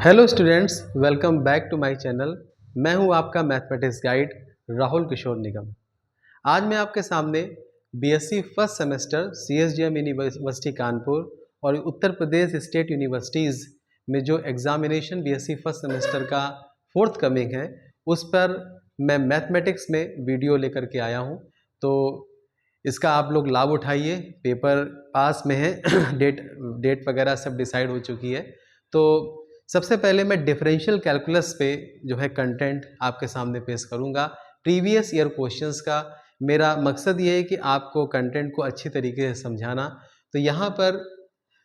Hello students, welcome back to my channel. मैं हूं आपका मैथमेटिक्स गाइड राहुल किशोर निगम। आज मैं आपके सामने BSc first semester CSDM university Kanpur और उत्तर प्रदेश स्टेट यूनिवर्सिटीज़ में जो एग्जामिनेशन बीएससी फर्स्ट सेमेस्टर का फोर्थ कमिंग है उस पर मैं मैथमेटिक्स में वीडियो लेकर के आया हूं। तो इसका आप लोग लाभ उठाइए। पेपर पास में है डेट वगैरह सब डिसाइड हो चुकी है। तो सबसे पहले मैं डिफरेंशियल कैलकुलस पे जो है कंटेंट आपके सामने पेश करूंगा। प्रीवियस ईयर क्वेश्चंस का मेरा मकसद ये है कि आपको कंटेंट को अच्छी तरीके से समझाना। तो यहाँ पर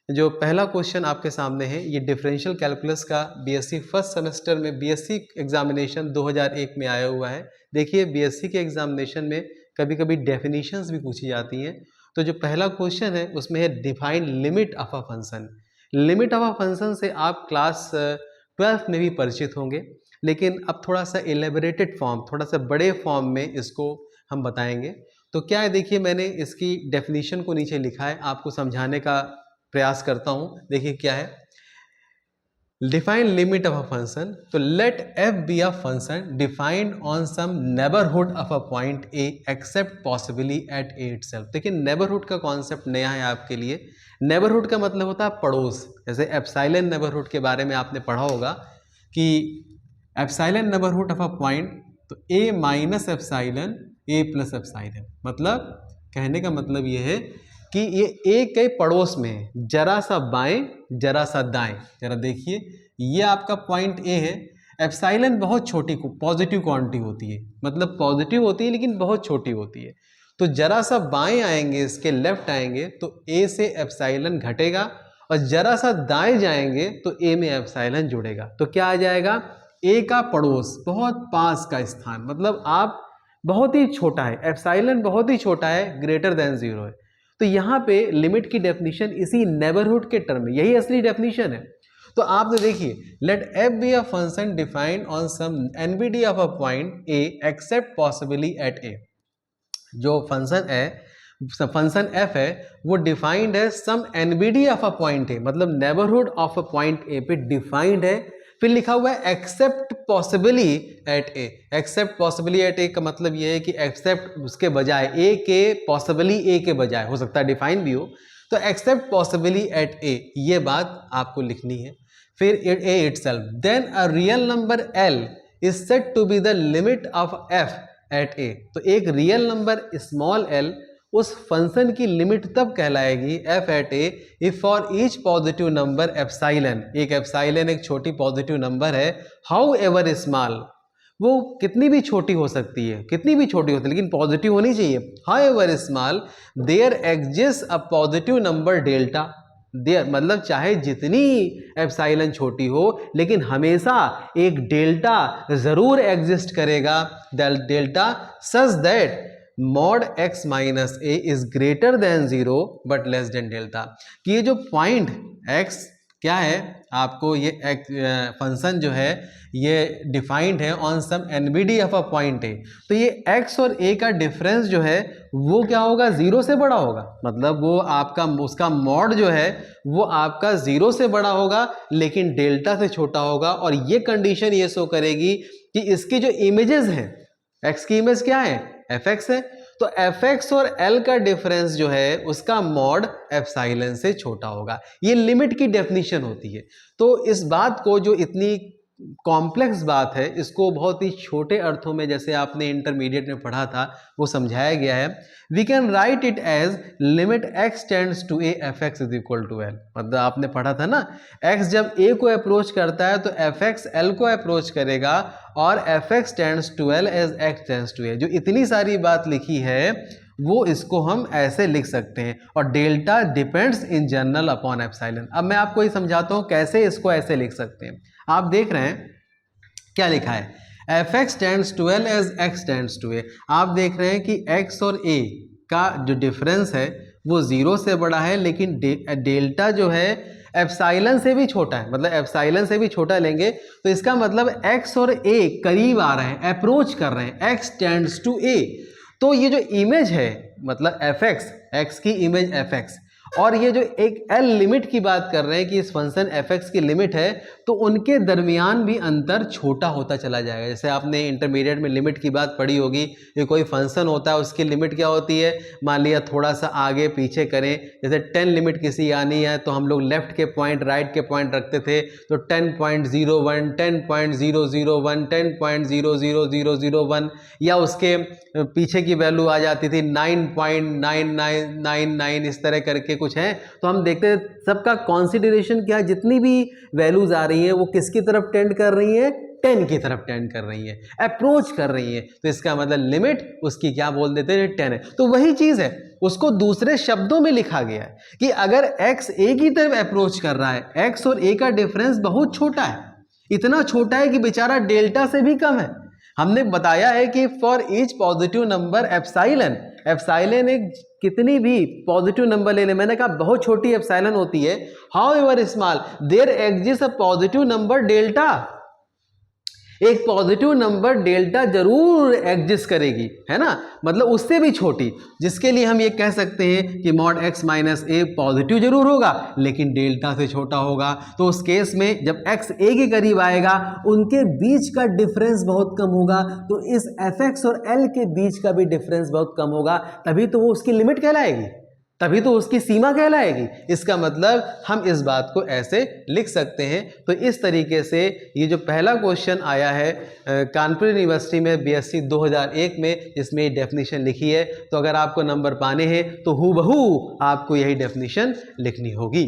जो पहला क्वेश्चन आपके सामने है ये डिफरेंशियल कैलकुलस का बीएससी फर्स्ट सेमेस्टर में बीएससी एग्जामिनेशन 2001 में आया हुआ है। देखिए, बीएससी के एग्जामिनेशन में कभी कभी डेफिनेशंस भी पूछी जाती हैं। तो जो पहला क्वेश्चन है उसमें है define limit of a function. Limit of a function से आप क्लास 12th में भी परिचित होंगे, लेकिन अब थोड़ा सा एलेबोरेटेड फॉर्म, थोड़ा सा बड़े फॉर्म में इसको हम बताएंगे। तो क्या है, देखिए मैंने इसकी डेफिनेशन को नीचे लिखा है, आपको समझाने का प्रयास करता हूं। देखिए क्या है, define limit of a function. तो let f be a function defined on some neighbourhood of a point a except possibly at a itself. देखिए, नेबरहुड का कॉन्सेप्ट नया है आपके लिए। नेबरहुड का मतलब होता है पड़ोस। जैसे एप्सिलॉन नेबरहुड के बारे में आपने पढ़ा होगा कि epsilon neighbourhood of a point, तो ए माइनस एप्सिलॉन ए प्लस एप्सिलॉन। मतलब कहने का मतलब ये है कि ये ए के पड़ोस में है, जरा सा बाएं जरा सा दाएं। जरा देखिए, ये आपका पॉइंट ए है। एप्सिलॉन बहुत छोटी पॉजिटिव क्वांटिटी होती है, मतलब पॉजिटिव होती है लेकिन बहुत छोटी होती है। तो जरा सा बाएं आएंगे, इसके लेफ्ट आएंगे तो ए से एप्सिलॉन घटेगा, और जरा सा दाएं जाएंगे तो ए में एप्सिलॉन जुड़ेगा। तो क्या आ जाएगा, ए का पड़ोस, बहुत पास का स्थान, मतलब आप बहुत ही छोटा है, एप्सिलॉन बहुत ही छोटा है, ग्रेटर देन 0 है। तो यहाँ पे लिमिट की डेफिनेशन इसी नेबरहुड के टर्म में, यही असली डेफिनेशन है। तो आप देखिए, let f be a function defined on some NBD of a point a except possibly at a. जो फंक्शन है, फंक्शन एफ है, वो डिफाइंड है some NBD of a point a, मतलब neighbourhood of a point a पे defined है। फिर लिखा हुआ है except possibly at a. Except possibly at a का मतलब ये है कि एक्सेप्ट उसके बजाय, ए के पॉसिबली ए के बजाय, हो सकता है डिफाइन भी हो। तो एक्सेप्ट पॉसिबली एट ए, ये बात आपको लिखनी है। फिर a itself, then a real number l is said to be the limit of f at a. तो एक रियल नंबर स्मॉल एल उस फंक्शन की लिमिट तब कहलाएगी f at a if for each positive number epsilon, एक epsilon एक छोटी positive number है, हाउ एवर स्मॉल, वो कितनी भी छोटी हो सकती है, कितनी भी छोटी होती है लेकिन पॉजिटिव होनी चाहिए, however small, there exist a positive number delta. There मतलब चाहे जितनी एप्सिलॉन छोटी हो लेकिन हमेशा एक डेल्टा जरूर एग्जिस्ट करेगा, delta such that mod x minus A is greater than 0 but less than delta. कि ये जो पॉइंट एक्स क्या है, आपको ये फंक्शन जो है ये डिफाइंड है on some NBD of a point A. तो ये एक्स और ए का डिफरेंस जो है वो क्या होगा, 0 से बड़ा होगा। मतलब वो आपका, उसका मॉड जो है वो आपका 0 से बड़ा होगा लेकिन डेल्टा से छोटा होगा। और ये कंडीशन ये शो करेगी कि इसकी जो इमेजेस हैं, एक्स की इमेज क्या है, एफ एक्स है, तो एफ एक्स और एल का डिफरेंस जो है उसका मॉड एप्सिलॉन से छोटा होगा। ये लिमिट की डेफिनेशन होती है। तो इस बात को, जो इतनी कॉम्प्लेक्स बात है, इसको बहुत ही छोटे अर्थों में, जैसे आपने इंटरमीडिएट में पढ़ा था, वो समझाया गया है। We can write it as limit x tends to a f x is equal to L. मतलब आपने पढ़ा था ना, एक्स जब ए को अप्रोच करता है तो एफ एक्स एल को अप्रोच करेगा, और f x tends to l as x tends to a. जो इतनी सारी बात लिखी है वो इसको हम ऐसे लिख सकते हैं। और delta depends in general upon epsilon. अब मैं आपको ये समझाता हूँ कैसे इसको ऐसे लिख सकते हैं। आप देख रहे हैं क्या लिखा है, f x tends to l as x tends to a. आप देख रहे हैं कि एक्स और ए का जो डिफरेंस है वो 0 से बड़ा है, लेकिन डेल्टा जो है एप्सिलॉन से भी छोटा है। मतलब एप्सिलॉन से भी छोटा लेंगे तो इसका मतलब एक्स और ए करीब आ रहे हैं, अप्रोच कर रहे हैं, एक्स टेंड्स टू ए। तो ये जो इमेज है, मतलब एफ एक्स, एक्स की इमेज एफ एक्स, और ये जो एक एल लिमिट की बात कर रहे हैं कि इस फंक्शन एफ एक्स की लिमिट है, तो उनके दरमियान भी अंतर छोटा होता चला जाएगा। जैसे आपने इंटरमीडिएट में लिमिट की बात पढ़ी होगी, ये कोई फंक्शन होता है, उसकी लिमिट क्या होती है, मान लिया थोड़ा सा आगे पीछे करें, जैसे 10 लिमिट किसी आनी है तो हम लोग लेफ्ट के पॉइंट राइट के पॉइंट रखते थे, तो 10.01, 10.001, 10.00001, या उसके पीछे की वैल्यू आ जाती थी 9.9999, इस तरह करके कुछ है। तो हम देखते हैं सबका कॉन्सिडरेशन क्या है, जितनी भी वैल्यूज आ रही हैं वो किसकी तरफ टेंड कर रही हैं, 10 की तरफ टेंड कर रही है, अप्रोच कर रही है। तो इसका मतलब लिमिट उसकी क्या बोल देते हैं, 10 है। तो वही चीज है, उसको दूसरे शब्दों में लिखा गया है कि अगर x a की तरफ अप्रोच कर रहा है, x और a का डिफरेंस बहुत छोटा है, इतना छोटा है कि बेचारा डेल्टा से भी कम है। हमने बताया है कि for each positive number epsilon एक कितनी भी पॉजिटिव नंबर ले ले, मैंने कहा बहुत छोटी एप्साइलन होती है, however small there exist a positive number delta, एक पॉजिटिव नंबर डेल्टा जरूर एग्जिस्ट करेगी, है ना, मतलब उससे भी छोटी, जिसके लिए हम ये कह सकते हैं कि मॉड x माइनस ए पॉजिटिव जरूर होगा लेकिन डेल्टा से छोटा होगा। तो उस केस में जब x a के करीब आएगा उनके बीच का डिफरेंस बहुत कम होगा, तो इस fx और l के बीच का भी डिफरेंस बहुत कम होगा, तभी तो वो उसकी लिमिट कहलाएगी, तभी तो उसकी सीमा कहलाएगी। इसका मतलब हम इस बात को ऐसे लिख सकते हैं। तो इस तरीके से ये जो पहला क्वेश्चन आया है कानपुर यूनिवर्सिटी में बीएससी 2001 में, इसमें ये डेफिनेशन लिखी है, तो अगर आपको नंबर पाने हैं तो हूबहू आपको यही डेफिनेशन लिखनी होगी।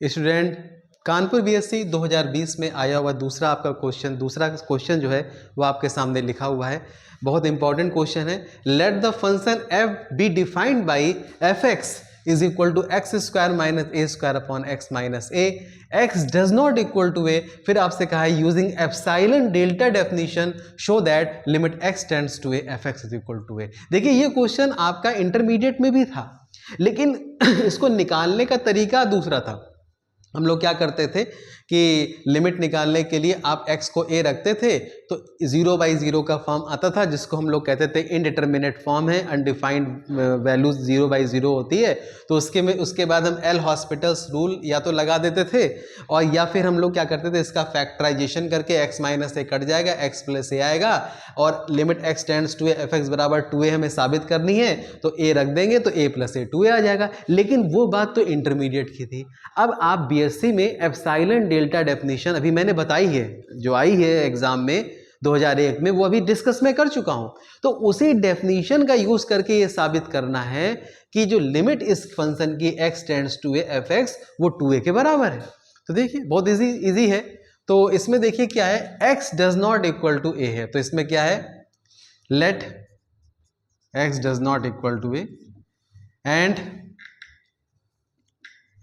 स्टूडेंट, कानपुर बीएससी 2020 में आया हुआ दूसरा क्वेश्चन जो है वो आपके सामने लिखा हुआ है, बहुत इंपॉर्टेंट क्वेश्चन है। Let the function f be defined by f x is equal to x square minus a square upon x minus a, x does not equal to a, फिर आपसे कहा है using epsilon delta definition show that limit x tends to a f x is equal to a. देखिए ये question आपका intermediate में भी था, लेकिन इसको निकालने का तरीका दूसरा था। हम लोग क्या करते थे कि लिमिट निकालने के लिए आप x को a रखते थे, तो 0/0 का फॉर्म आता था, जिसको हम लोग कहते थे इनडिटर्मिनेट फॉर्म है, अनडिफाइंड वैल्यूज 0/0 होती है। तो उसके बाद हम एल हॉस्पिटल्स रूल या तो लगा देते थे, और या फिर हम लोग क्या करते थे, इसका फैक्टराइजेशन करके x माइनस ए कट जाएगा, x प्लस ए आएगा, और limit x tends to a f x बराबर 2a हमें साबित करनी है, तो a रख देंगे तो a प्लस ए 2a आ जाएगा। लेकिन वो बात तो इंटरमीडिएट की थी। अब आप बीएससी में एप्साइलन डेल्टा डेफिनेशन अभी मैंने बताई है, जो आई है एग्जाम में 2001 में, वो अभी डिस्कस में कर चुका हूं। तो उसी डेफिनेशन का यूज करके ये साबित करना है कि जो लिमिट इस फंक्शन की x tends to a f x वो 2a के बराबर है। तो देखिए बहुत इजी है। तो इसमें देखिए क्या है, x does not equal to a है, तो इसमें क्या है, let x does not equal to a and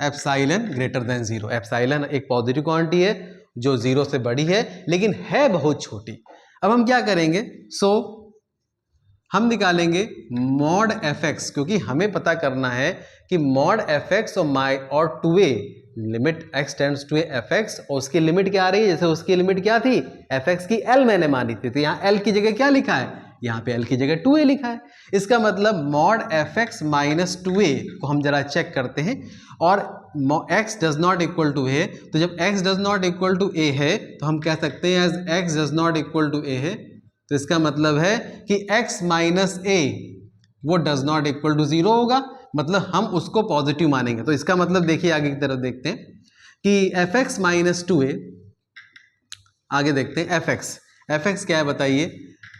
epsilon greater than 0। Epsilon एक पॉजिटिव क्वांटिटी है जो 0 से बड़ी है लेकिन है बहुत छोटी। अब हम क्या करेंगे, हम निकालेंगे मॉड एफ एक्स, क्योंकि हमें पता करना है कि मॉड एफ एक्स और 2a limit x tends to a f x, और उसकी लिमिट क्या आ रही है, जैसे उसकी लिमिट क्या थी, एफ एक्स की l मैंने मानी थी, तो यहाँ l की जगह क्या लिखा है, यहाँ पे l की जगह 2a लिखा है। इसका मतलब mod F x minus 2a को हम जरा चेक करते हैं, और x does not equal to a, तो जब x does not equal to a है तो हम कह सकते हैं as x does not equal to a है, तो इसका मतलब है कि x माइनस a वो डज नॉट इक्वल टू 0 होगा, मतलब हम उसको पॉजिटिव मानेंगे। तो इसका मतलब देखिए आगे की तरफ देखते हैं कि एफ एक्स माइनस 2a, आगे देखते हैं एफ एक्स क्या है बताइए,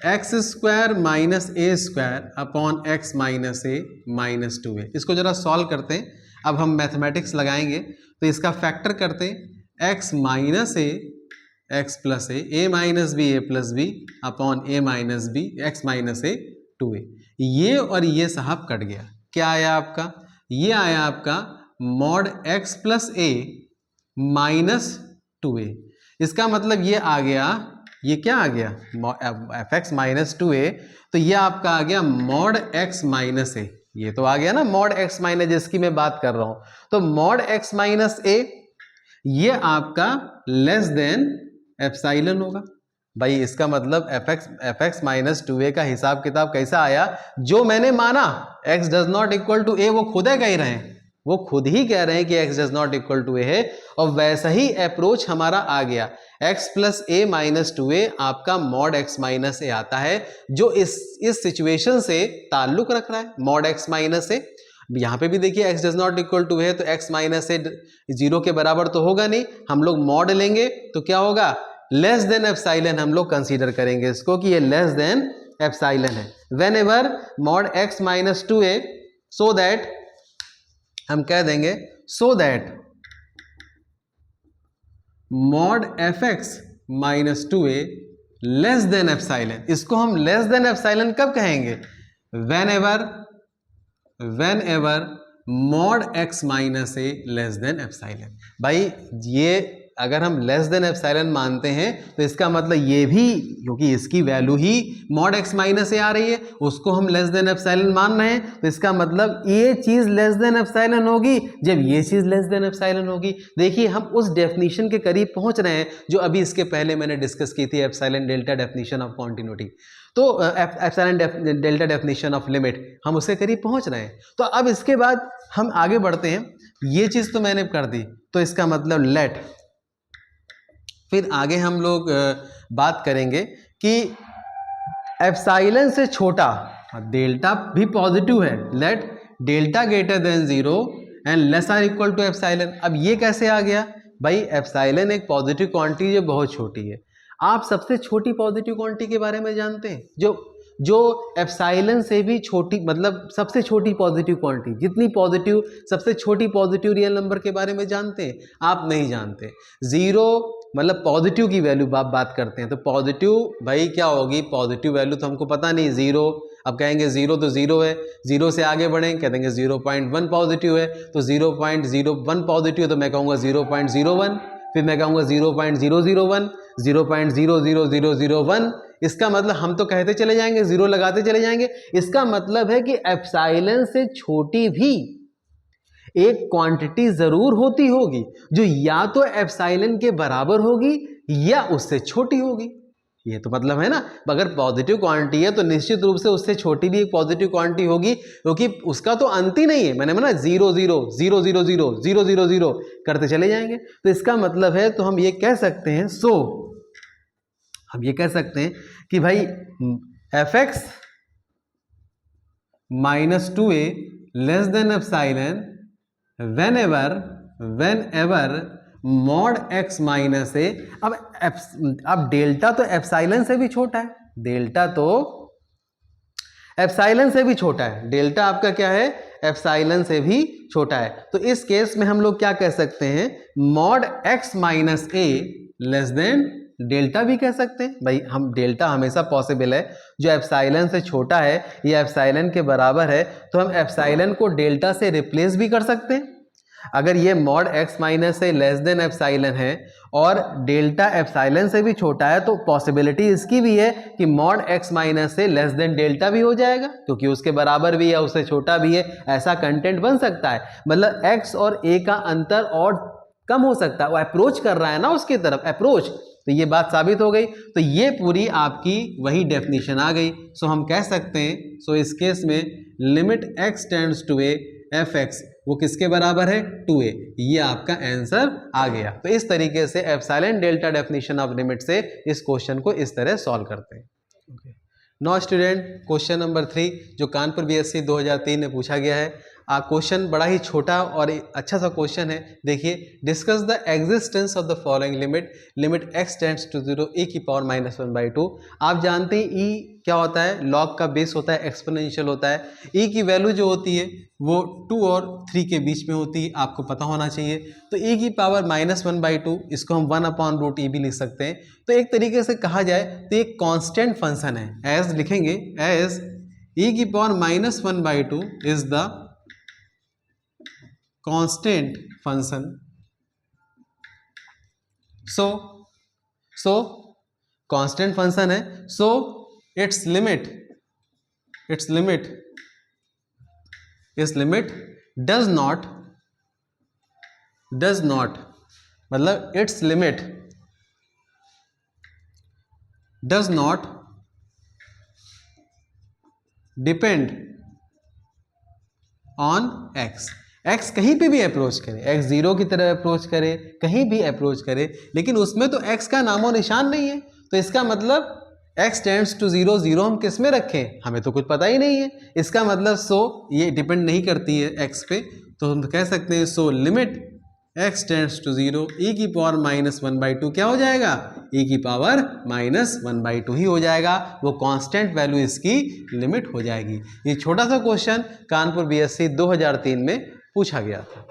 x square minus a square upon x minus A minus 2a। इसको जरा सॉल्व करते हैं। अब हम मैथमेटिक्स लगाएंगे, तो इसका फैक्टर करते हैं, x minus a x plus a minus B A plus B upon A minus B x minus A 2a। ये और ये साहब कट गया, क्या आया आपका, ये आया आपका mod x plus a minus 2a। इसका मतलब ये आ गया, ये क्या आ गया, एफ एक्स माइनस 2a, तो ये आपका आ गया मॉड एक्स माइनस ए, ये तो आ गया ना मॉड एक्स माइनस, जिसकी मैं बात कर रहा हूं। तो मॉड एक्स माइनस ए ये आपका लेस देन एप्साइलन होगा भाई। इसका मतलब एफ एक्स माइनस 2a का हिसाब किताब कैसा आया, जो मैंने माना x does not equal to a वो खुद है कह रहे हैं, वो खुद ही कह रहे हैं कि x does not equal to a है, और वैसा ही अप्रोच हमारा आ गया। x plus a minus two a आपका मॉड x माइनस ए आता है, जो इस सिचुएशन से ताल्लुक रख रहा है, मॉड x माइनस ए। यहाँ पे भी देखिए x does not equal to है, तो x माइनस ए 0 के बराबर तो होगा नहीं, हम लोग मॉड लेंगे तो क्या होगा, लेस देन एप्सिलॉन हम लोग कंसीडर करेंगे इसको कि ये लेस देन एप्सिलॉन है। When ever mod x minus two A, so that हम कह देंगे so that mod F x minus two a less than epsilon. इसको हम लेस देन एप्सिलॉन कब कहेंगे, when ever mod x minus a less than epsilon. भाई ये अगर हम लेस देन एप्सिलॉन मानते हैं तो इसका मतलब ये भी, क्योंकि इसकी वैल्यू ही मॉड x माइनस ए आ रही है, उसको हम लेस देन एप्सिलॉन मान रहे हैं, तो इसका मतलब ये चीज लेस देन एप्सिलॉन होगी जब ये चीज लेस देन एप्सिलॉन होगी। देखिए हम उस डेफिनेशन के करीब पहुंच रहे हैं जो अभी इसके पहले मैंने डिस्कस की थी, epsilon delta definition of continuity. तो epsilon delta definition of limit, हम उसके करीब पहुंच रहे हैं। तो अब इसके बाद हम आगे बढ़ते हैं, ये चीज तो मैंने कर दी, तो इसका मतलब लेट, फिर आगे हम लोग बात करेंगे कि एप्सिलॉन से छोटा, डेल्टा भी पॉजिटिव है, let delta greater than 0 and less or equal to epsilon. अब ये कैसे आ गया भाई, एप्सिलॉन एक पॉजिटिव क्वांटिटी जो बहुत छोटी है। आप सबसे छोटी पॉजिटिव क्वांटिटी के बारे में जानते हैं, जो एप्सिलॉन से भी छोटी, मतलब सबसे छोटी पॉजिटिव क्वांटिटी, जितनी पॉजिटिव, सबसे छोटी पॉजिटिव रियल नंबर के बारे में जानते हैं? आप नहीं जानते। 0 मतलब पॉजिटिव की वैल्यू बात करते हैं, तो पॉजिटिव भाई क्या होगी, पॉजिटिव वैल्यू तो हमको पता नहीं, 0। अब कहेंगे 0 तो 0 है, 0 से आगे बढ़ेंगे कह देंगे 0.1 पॉजिटिव है, तो 0.01 पॉजिटिव है तो मैं कहूँगा 0.01, फिर मैं कहूँगा 0.001, 0.00001। इसका मतलब हम तो कहते चले जाएंगे, 0 लगाते चले जाएंगे। इसका मतलब है कि एप्सिलॉन से छोटी भी एक क्वांटिटी जरूर होती होगी जो या तो एप्सिलॉन के बराबर होगी या उससे छोटी होगी। ये तो मतलब है ना, अगर पॉजिटिव क्वांटिटी है तो निश्चित रूप से उससे छोटी भी एक पॉजिटिव क्वांटिटी होगी, क्योंकि उसका तो अंत ही नहीं है। मैंने बोला 0 0 0 0 0 0 0 0 करते चले जाएंगे, तो इसका मतलब है, तो हम ये कह सकते हैं, हम ये कह सकते हैं कि भाई f x minus two a less than epsilon whenever mod x minus a. अब डेल्टा तो एप्सिलॉन से भी छोटा है, डेल्टा तो एप्सिलॉन से भी छोटा है, डेल्टा आपका क्या है, एप्सिलॉन से भी छोटा है। तो इस केस में हम लोग क्या कह सकते हैं, mod x minus a less than delta भी कह सकते हैं। भाई हम डेल्टा हमेशा पॉसिबल है, जो एप्सिलॉन से छोटा है या एप्सिलॉन के बराबर है, तो हम एप्सिलॉन को डेल्टा से रिप्लेस भी कर सकते हैं। अगर ये mod x minus a less than epsilon है और डेल्टा एप्सिलॉन से भी छोटा है, तो पॉसिबिलिटी इसकी भी है कि mod x minus a less than delta भी हो जाएगा, क्योंकि उसके बराबर भी है, उससे छोटा भी है, ऐसा कंटेंट बन सकता है। मतलब x और a का अंतर और कम हो सकता है, वो अप्रोच कर रहा है ना उसकी तरफ, अप्रोच, तो ये बात साबित हो गई। तो ये पूरी आपकी वही डेफिनेशन आ गई। सो हम कह सकते हैं, सो इस केस में limit x tends to a f x वो किसके बराबर है, 2a। ये आपका आंसर आ गया। तो इस तरीके से epsilon delta definition of limit से इस क्वेश्चन को इस तरह सॉल्व करते हैं। नाउ स्टूडेंट, क्वेश्चन नंबर 3 जो कानपुर बीएससी 2003 में पूछा गया है। क्वेश्चन बड़ा ही छोटा और अच्छा सा क्वेश्चन है। देखिए, discuss the existence of the following limit x tends to 0 e की पावर -1/2। आप जानते हैं e क्या होता है, लॉग का बेस होता है, एक्सपोनेंशियल होता है। e की वैल्यू जो होती है वो 2 और 3 के बीच में होती है, आपको पता होना चाहिए। तो e की पावर -1/2, इसको हम 1/√e भी लिख सकते हैं। तो एक तरीके से कहा जाए तो एक कांस्टेंट फंक्शन है, एज लिखेंगे एज e की power -1/2 is the constant function. So constant function है, so its limit does not मतलब its limit does not depend on x। X कहीं पे भी अप्रोच करे, एक्स 0 की तरफ अप्रोच करे, कहीं भी अप्रोच करे, लेकिन उसमें तो एक्स का नामो निशान नहीं है। तो इसका मतलब x टेंड्स टू 0, 0 हम किस में रखें, हमें तो कुछ पता ही नहीं है। इसका मतलब सो ये डिपेंड नहीं करती है x पे, तो हम कह सकते हैं so limit x tends to 0 e की पावर -1/2 क्या हो जाएगा, e की पावर -1/2 ही हो जाएगा। वो कांस्टेंट वैल्यू इसकी लिमिट हो जाएगी। ये छोटा सा क्वेश्चन कानपुर बीएससी 2003 में पूछा गया था।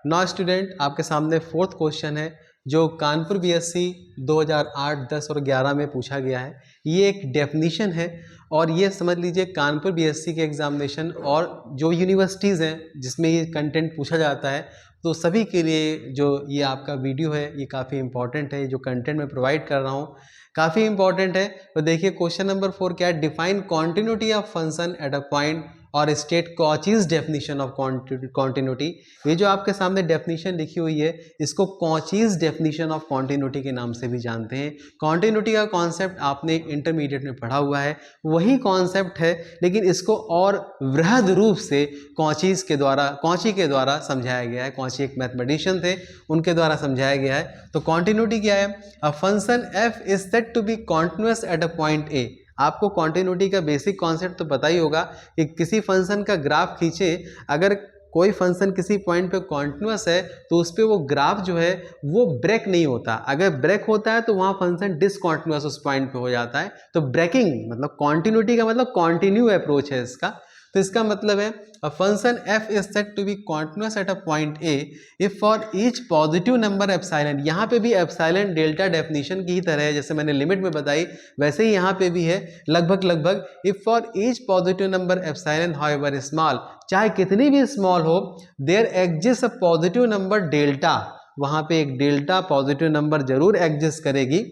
नाउ स्टूडेंट, आपके सामने फोर्थ क्वेश्चन है जो कानपुर बीएससी 2008, 10 और 11 में पूछा गया है। ये एक डेफिनीशन है और ये समझ लीजिए कानपुर बीएससी के एग्जामिनेशन और जो यूनिवर्सिटीज़ हैं जिसमें ये कंटेंट पूछा जाता है, तो सभी के लिए जो ये आपका वीडियो है ये काफ़ी इंपॉर्टेंट है। जो कंटेंट मैं प्रोवाइड कर रहा हूँ काफ़ी इंपॉर्टेंट है। तो देखिए क्वेश्चन नंबर 4 क्या है, define continuity of function at a point और state Cauchy's definition of continuity. ये जो आपके सामने डेफिनेशन लिखी हुई है इसको कॉचीज डेफिनेशन ऑफ कॉन्टिन्यूटी के नाम से भी जानते हैं। कॉन्टिन्यूटी का कॉन्सेप्ट आपने इंटरमीडिएट में पढ़ा हुआ है, वही कॉन्सेप्ट है, लेकिन इसको और वृहद रूप से कॉची के द्वारा समझाया गया है। कॉची एक मैथमेटिशियन थे, उनके द्वारा समझाया गया है। तो कॉन्टिन्यूटी क्या है, a function f is said to be continuous at a point a. आपको कॉन्टिन्यूटी का बेसिक कॉन्सेप्ट तो पता ही होगा कि किसी फंक्शन का ग्राफ खींचे, अगर कोई फंक्शन किसी पॉइंट पे कॉन्टिन्यूअस है तो उस पर वो ग्राफ जो है वो ब्रेक नहीं होता। अगर ब्रेक होता है तो वहाँ फंक्शन डिसकॉन्टिन्यूअस उस पॉइंट पे हो जाता है। तो ब्रेकिंग मतलब कॉन्टिन्यूटी का मतलब कॉन्टिन्यू अप्रोच है इसका। तो इसका मतलब है a function f is said to be continuous at a point a if for each positive number epsilon. यहाँ पे भी एप्सिलॉन डेल्टा डेफिनेशन की ही तरह है, जैसे मैंने लिमिट में बताई वैसे ही यहाँ पे भी है लगभग। If for each positive number epsilon however small, चाहे कितनी भी स्मॉल हो, there exist a positive number delta, वहाँ पे एक डेल्टा पॉजिटिव नंबर जरूर एग्जिस्ट करेगी,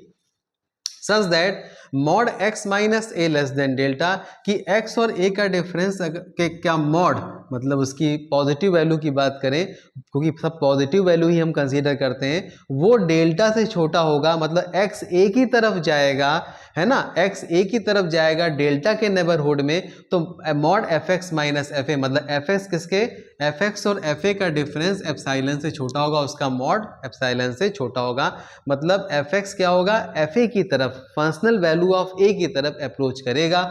such that mod x minus a less than delta, कि x और a का डिफरेंस के क्या मॉड मतलब उसकी पॉजिटिव वैल्यू की बात करें, क्योंकि सब पॉजिटिव वैल्यू ही हम कंसीडर करते हैं, वो डेल्टा से छोटा होगा, मतलब x a की तरफ जाएगा, है ना, x a की तरफ जाएगा डेल्टा के नेबरहुड में, तो मॉड fx माइनस fa मतलब fx किसके, fx और fa का डिफरेंस एप्सिलॉन से छोटा होगा, उसका मॉड एप्सिलॉन से छोटा होगा, मतलब fx क्या होगा, fa की तरफ फंक्शनल वैल्यू ऑफ a की तरफ अप्रोच करेगा।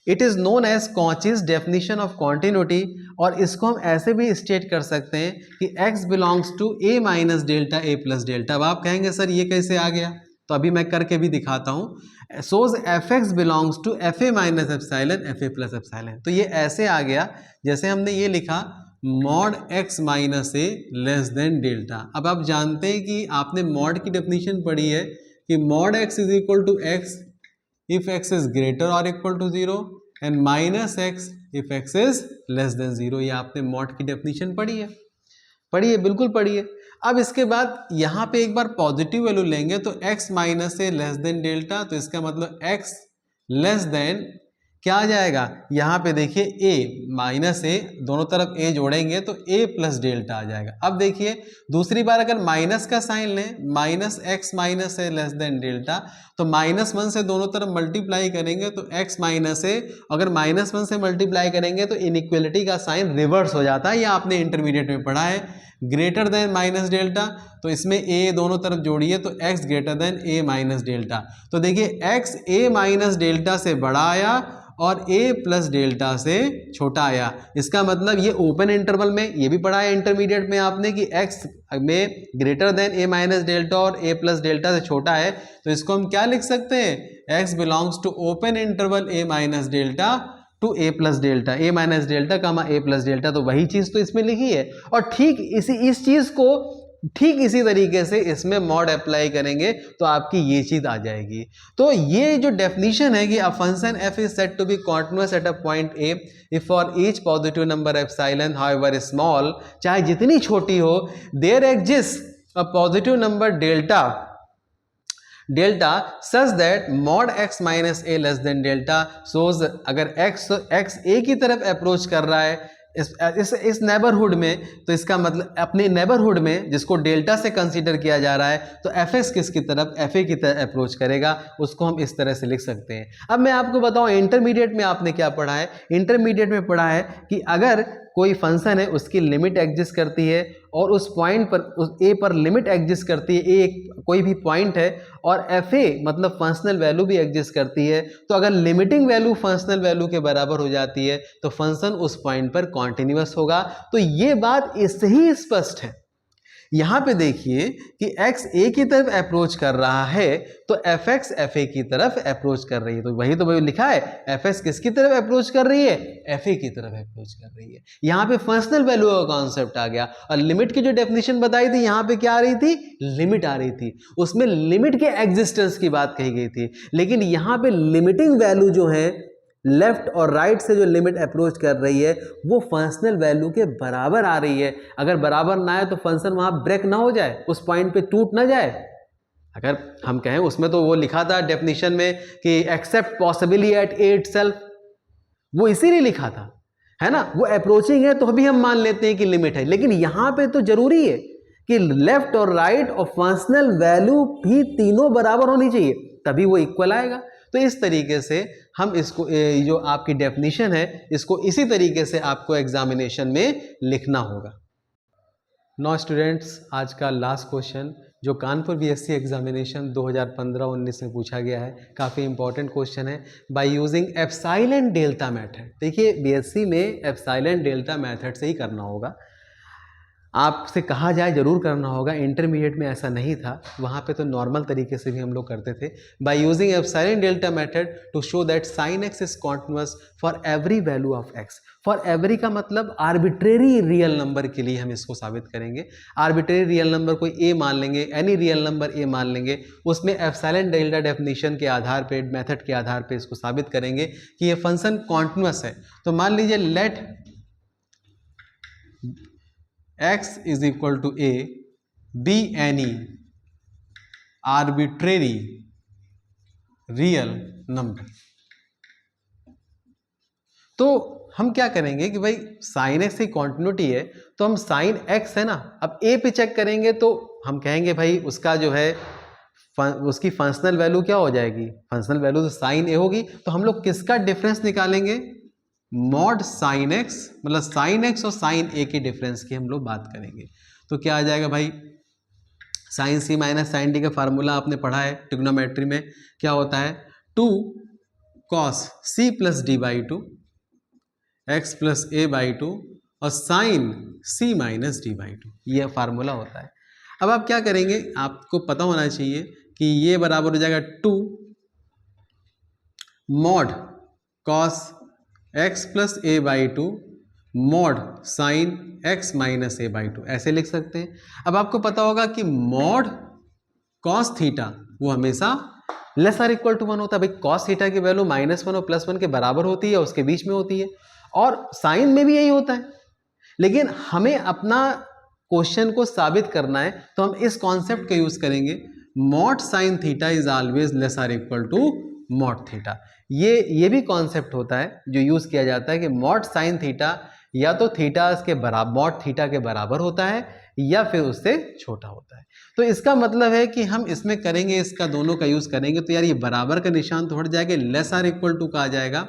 It is known as Cauchy's definition of continuity, और इसको हम ऐसे भी स्टेट कर सकते हैं कि x belongs to a minus delta a plus delta. अब आप कहेंगे सर ये कैसे आ गया, तो अभी मैं करके भी दिखाता हूँ। सोज fx belongs to fa minus epsilon fa plus epsilon. तो ये ऐसे आ गया जैसे हमने ये लिखा mod x minus a less than delta. अब आप जानते हैं कि आपने मॉड की डेफिनेशन पढ़ी है कि mod x is equal to x if x is greater or equal to 0 and minus x if x is less than 0। ये आपने मॉड की डेफिनेशन पढ़ी है, बिल्कुल पढ़ी है। अब इसके बाद यहाँ पे एक बार पॉजिटिव वैल्यू लेंगे तो x minus a less than delta, तो इसका मतलब x लेस देन क्या आ जाएगा, यहाँ पे देखिए a माइनस ए, दोनों तरफ a जोड़ेंगे तो a प्लस डेल्टा आ जाएगा। अब देखिए दूसरी बार अगर माइनस का साइन लें, minus x minus a less than delta, तो -1 से दोनों तरफ मल्टीप्लाई करेंगे तो x माइनस ए, अगर -1 से मल्टीप्लाई करेंगे तो इनइक्वलिटी का साइन रिवर्स हो जाता है, ये आपने इंटरमीडिएट में पढ़ा है। ग्रेटर देन माइनस डेल्टा, तो इसमें a दोनों तरफ जोड़िए तो x greater than a minus delta. तो देखिए x a माइनस डेल्टा से बड़ा आया और a प्लस डेल्टा से छोटा आया। इसका मतलब ये ओपन इंटरवल में, ये भी पढ़ा है इंटरमीडिएट में आपने कि x में greater than a minus delta और a प्लस डेल्टा से छोटा है, तो इसको हम क्या लिख सकते हैं, x belongs to open interval a minus delta to a plus delta, a minus delta comma a plus delta. तो वही चीज़ तो इसमें लिखी है, और ठीक इस चीज़ को ठीक इसी तरीके से इसमें मॉड अप्लाई करेंगे तो आपकी ये चीज आ जाएगी। तो ये जो डेफिनेशन है कि a function f is said to be continuous at a point a if for each positive number epsilon however small, चाहे जितनी छोटी हो, there exist a positive number delta such that mod x minus a less than delta shows, अगर x a की तरफ approach कर रहा है इस नेबरहुड में, तो इसका मतलब अपने नेबरहुड में जिसको डेल्टा से कंसीडर किया जा रहा है, तो fx किसकी तरफ, fa की तरफ अप्रोच करेगा, उसको हम इस तरह से लिख सकते हैं। अब मैं आपको बताऊं इंटरमीडिएट में आपने क्या पढ़ा है, इंटरमीडिएट में पढ़ा है कि अगर कोई फंक्शन है उसकी लिमिट एग्जिस्ट करती है और उस पॉइंट पर उस ए पर लिमिट एग्जिस्ट करती है, ए एक कोई भी पॉइंट है और एफ ए मतलब फंक्शनल वैल्यू भी एग्जिस्ट करती है, तो अगर लिमिटिंग वैल्यू फंक्शनल वैल्यू के बराबर हो जाती है तो फंक्शन उस पॉइंट पर कॉन्टिन्यूअस होगा। तो ये बात इससे ही स्पष्ट है। यहाँ पे देखिए कि x a की तरफ अप्रोच कर रहा है तो fx fa की तरफ अप्रोच कर रही है, तो वही तो भाई लिखा है fx किसकी तरफ अप्रोच कर रही है, fa की तरफ अप्रोच कर रही है। यहाँ पे फंक्शनल वैल्यू का कॉन्सेप्ट आ गया और लिमिट की जो डेफिनेशन बताई थी यहाँ पे क्या आ रही थी, लिमिट आ रही थी, उसमें लिमिट के एग्जिस्टेंस की बात कही गई थी। लेकिन यहाँ पे लिमिटिंग वैल्यू जो है लेफ्ट और राइट से जो लिमिट अप्रोच कर रही है वो फंक्शनल वैल्यू के बराबर आ रही है। अगर बराबर ना आए तो फंक्शन वहां ब्रेक ना हो जाए, उस पॉइंट पे टूट ना जाए। अगर हम कहें उसमें तो वो लिखा था डेफिनेशन में कि accept possibly at a itself, वो इसीलिए लिखा था, है ना। वो अप्रोचिंग है तो भी हम मान लेते हैं कि लिमिट है, लेकिन यहां पे तो जरूरी है कि लेफ्ट और राइट और फंक्शनल वैल्यू भी तीनों बराबर होनी चाहिए, तभी वो इक्वल आएगा। तो इस तरीके से हम इसको जो आपकी डेफिनेशन है इसको इसी तरीके से आपको एग्जामिनेशन में लिखना होगा। नौ स्टूडेंट्स, आज का लास्ट क्वेश्चन जो कानपुर बीएससी एग्जामिनेशन 2015-19 में पूछा गया है, काफ़ी इंपॉर्टेंट क्वेश्चन है। Bye using epsilon delta method, देखिए बीएससी में एप्सिलॉन डेल्टा मेथड से ही करना होगा, आपसे कहा जाए जरूर करना होगा। इंटरमीडिएट में ऐसा नहीं था, वहाँ पे तो नॉर्मल तरीके से भी हम लोग करते थे। By using epsilon delta method to show that sine x is continuous for every value of x. For every का मतलब आर्बिट्रेरी रियल नंबर के लिए हम इसको साबित करेंगे। आर्बिट्रेरी रियल नंबर कोई ए मान लेंगे, एनी रियल नंबर ए मान लेंगे, उसमें एप्सिलॉन डेल्टा डेफिनेशन के आधार पे, मेथड के आधार पे इसको साबित करेंगे कि ये फंक्शन कॉन्टिन्यूअस है। तो मान लीजिए late x is equal to a be any arbitrary real number। तो हम क्या करेंगे कि भाई साइन x की कॉन्टिन्यूटी है तो हम साइन x है ना, अब a पे चेक करेंगे तो हम कहेंगे भाई उसका जो है उसकी फंक्शनल वैल्यू क्या हो जाएगी, फंक्शनल वैल्यू तो साइन a होगी। तो हम लोग किसका डिफरेंस निकालेंगे, मॉड साइन एक्स, मतलब साइन एक्स और साइन ए के डिफरेंस की हम लोग बात करेंगे। तो क्या आ जाएगा भाई, साइन सी माइनस साइन डी का फार्मूला आपने पढ़ा है ट्रिग्नोमेट्री में, क्या होता है 2 cos c plus d by 2 x plus a by 2 और sine c minus d by 2, ये फार्मूला होता है। अब आप क्या करेंगे, आपको पता होना चाहिए कि ये बराबर हो जाएगा 2 mod cos x plus a by 2 mod sine x minus A by 2, ऐसे लिख सकते हैं। अब आपको पता होगा कि मॉड cos थीटा वो हमेशा लेस आर इक्वल टू 1 होता है। भाई cos थीटा की वैल्यू -1 और +1 के बराबर होती है, उसके बीच में होती है, और साइन में भी यही होता है। लेकिन हमें अपना क्वेश्चन को साबित करना है तो हम इस कॉन्सेप्ट का यूज करेंगे, mod sine theta is always less or equal to mod theta. ये भी कॉन्सेप्ट होता है जो यूज किया जाता है कि मॉड साइन थीटा या तो थीटा के बराबर, मॉड थीटा के बराबर होता है या फिर उससे छोटा होता है। तो इसका मतलब है कि हम इसमें करेंगे, इसका दोनों का यूज करेंगे तो यार ये बराबर का निशान तो हट जाएगा, लेस आर इक्वल टू का आ जाएगा,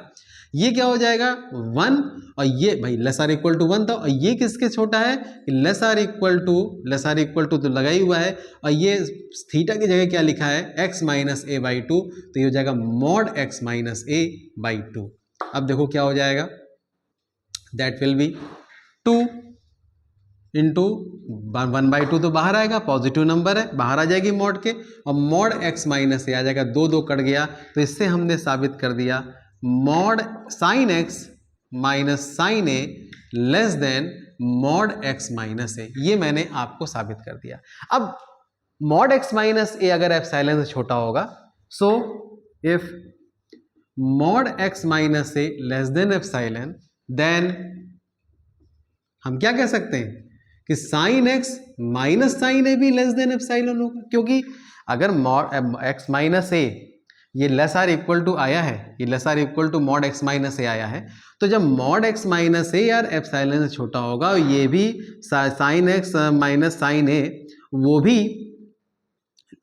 ये क्या हो जाएगा 1, और ये भाई लेस आर इक्वल टू 1 था, और ये किसके छोटा है, लेस आर इक्वल टू तो लगा ही हुआ है, और ये थीटा की जगह क्या लिखा है x माइनस ए बाई 2, तो ये हो जाएगा mod x minus A by 2। अब देखो क्या हो जाएगा, दैट विल बी 2 इंटू 1/2 तो बाहर आएगा, पॉजिटिव नंबर है, बाहर आ जाएगी मॉड के, और मॉड x माइनस ए आ जाएगा, 2 कट गया, तो इससे हमने साबित कर दिया mod sine x minus sine a less than mod x minus a, ये मैंने आपको साबित कर दिया। अब मॉड x माइनस ए अगर एप्सिलॉन से छोटा होगा, so if mod x minus a less than epsilon, then हम क्या कह सकते हैं कि sine x minus sine a भी लेस देन एप्सिलॉन होगा, क्योंकि अगर मॉड x माइनस ए ये लेस आर इक्वल टू आया है, ये less or equal to mod x minus a आया है, तो जब मॉड x माइनस ए यार एप्सिलॉन से छोटा होगा, ये भी साइन x माइनस साइन ए वो भी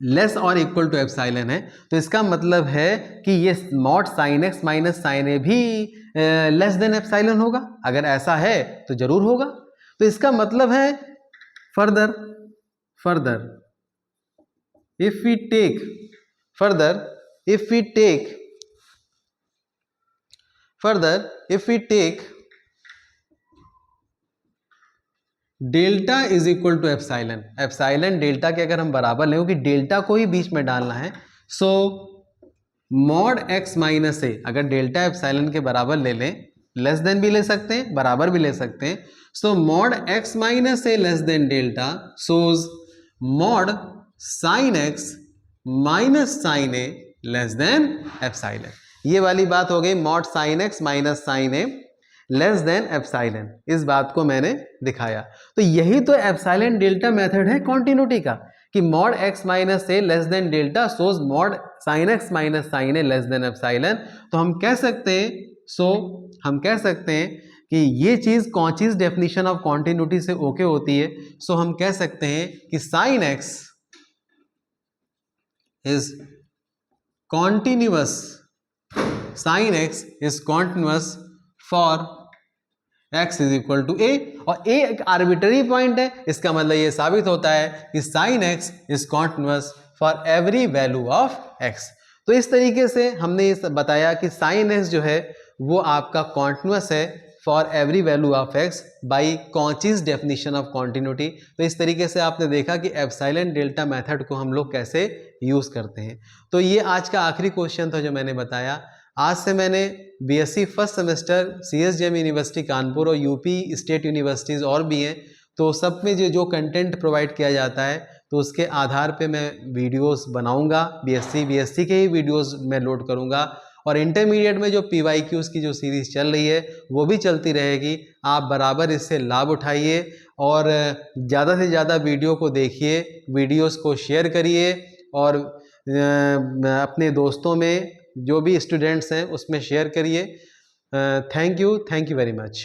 लेस और इक्वल टू एप्सिलॉन है, तो इसका मतलब है कि ये mod sine x minus sine a भी लेस देन एप्सिलॉन होगा? अगर ऐसा है तो जरूर होगा। तो इसका मतलब है further if we take delta is equal to epsilon, epsilon delta के अगर हम बराबर लें, क्योंकि डेल्टा को ही बीच में डालना है, सो मॉड एक्स माइनस ए, अगर डेल्टा एप्सिलॉन के बराबर ले लें, लेस देन भी ले सकते हैं, बराबर भी ले सकते हैं, so mod x minus a less than delta shows mod sine x minus sine a less than epsilon. ये वाली बात हो गई, mod sine x minus sine a less than epsilon, इस बात को मैंने दिखाया। तो यही तो एप्सिलॉन डेल्टा मेथड है कॉन्टिन्यूटी का, कि mod x minus a less than delta shows mod sine x minus sine a less than epsilon. तो हम कह सकते हैं, हम कह सकते हैं कि ये चीज कॉचीज डेफिनेशन ऑफ कॉन्टिन्यूटी से ओके होती है। सो हम कह सकते हैं कि sine x is continuous, sine x is continuous for x is equal to a, और a एक आर्बिट्ररी पॉइंट है, इसका मतलब ये साबित होता है कि sine x is continuous for every value of x। तो इस तरीके से हमने ये बताया कि साइन x जो है वो आपका कॉन्टिन्यूअस है for every value of x by Cauchy's definition of continuity. तो इस तरीके से आपने देखा कि एप्सिलॉन डेल्टा मेथड को हम लोग कैसे यूज करते हैं। तो ये आज का आखिरी क्वेश्चन था जो मैंने बताया। आज से मैंने BSc first semester CSJM university Kanpur और यूपी स्टेट यूनिवर्सिटीज़ और भी हैं, तो सब में जो कंटेंट प्रोवाइड किया जाता है, तो उसके आधार पे मैं वीडियोस बनाऊंगा। बीएससी के ही वीडियोस मैं लोड करूंगा, और इंटरमीडिएट में जो पीवाईक्यूज़ की जो सीरीज़ चल रही है वो भी चलती रहेगी। आप बराबर इससे लाभ उठाइए और ज़्यादा से ज़्यादा वीडियो को देखिए, वीडियोस को शेयर करिए, और अपने दोस्तों में जो भी स्टूडेंट्स हैं उसमें शेयर करिए। Thank you very much.